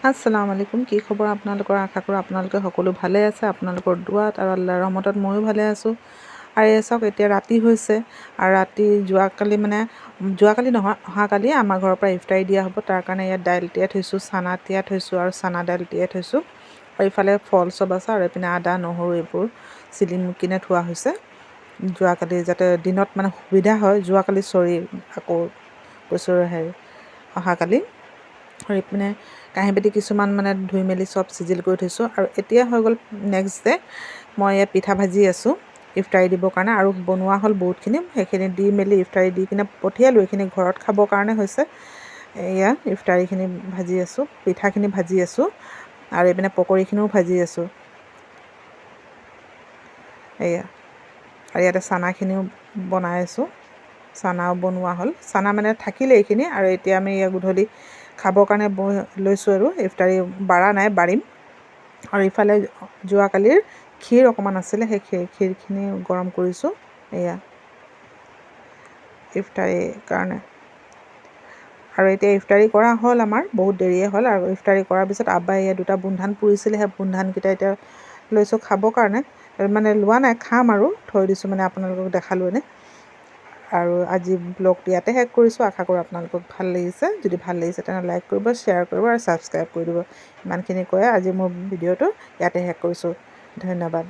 আসসালামু আলাইকুম। কি খবৰ আপোনালোকৰ? আশা কৰোঁ আপোনালোকে সকলো ভালে আছে। আপোনালোকৰ দুৱাত আৰু আল্লাহৰ ৰহমতত ময়ো ভালে আছোঁ। আৰু এই চাওক, এতিয়া ৰাতি হৈছে আৰু ৰাতি যোৱাকালি নহয়, অহাকালি আমাৰ ঘৰৰ পৰা ইফতাৰী দিয়া হ'ব। তাৰ কাৰণে ইয়াত দাইল তিয়াই থৈছোঁ, চানা তিয়াই থৈছোঁ আৰু চানা দাইল তিয়াই থৈছোঁ। আৰু ইফালে ফল চব আছে আৰু এইপিনে আদা নহৰু এইবোৰ চিলি কিনে থোৱা হৈছে। যোৱাকালি যাতে দিনত সুবিধা হয়, যোৱাকালি আকৌ কৈছোঁ অহাকালি। আৰু এইপিনে কাঁহী বাতি কিছুমান ধুই মেলি চব চিজিল কৰি থৈছোঁ। আৰু এতিয়া হৈ গ'ল নেক্সট ডে। মই ইয়াত পিঠা ভাজি আছোঁ ইফতাৰী দিবৰ কাৰণে, আৰু বনোৱা হ'ল বহুতখিনি। সেইখিনি দি মেলি ইফতাৰী দি কিনে পঠিয়ালোঁ। এইখিনি ঘৰত খাবৰ কাৰণে হৈছে। এয়া ইফতাৰীখিনি ভাজি আছোঁ, পিঠাখিনি ভাজি আছোঁ, আৰু এইপিনে পকৰীখিনিও ভাজি আছোঁ। এয়া, আৰু ইয়াতে চানাখিনিও বনাই আছোঁ। চানাও বনোৱা হ'ল। চানা থাকিলে এইখিনি, আৰু এতিয়া আমি গধূলি খাবৰ কাৰণে লৈছোঁ। আৰু ইফতাৰী বাৰা নাই, বাঢ়িম। আৰু ইফালে যোৱাকালিৰ ক্ষীৰ অকণমান আছিলে, সেই ক্ষীৰখিনি গৰম কৰিছোঁ এয়া ইফতাৰীৰ কাৰণে। আৰু এতিয়া ইফতাৰী কৰা হ'ল, আমাৰ বহুত দেৰিয়ে হ'ল। আৰু ইফতাৰী কৰাৰ পিছত আব্বাই দুটা বুন্ধান পুৰিছিলে, সেই বুন্ধানকেইটা এতিয়া লৈছোঁ খাবৰ কাৰণে। লোৱা নাই, খাম আৰু থৈ দিছোঁ, আপোনালোকক দেখালোঁ এনে। আৰু আজি ব্লগটো ইয়াতে শেষ কৰিছোঁ। আশা কৰোঁ আপোনালোকক ভাল লাগিছে। যদি ভাল লাগিছে তেনেহ'লে লাইক কৰিব, শ্বেয়াৰ কৰিব আৰু ছাবস্ক্ৰাইব কৰি দিব। ইমানখিনি কৈ আজি মোৰ ভিডিঅ'টো ইয়াতে শেষ কৰিছোঁ। ধন্যবাদ।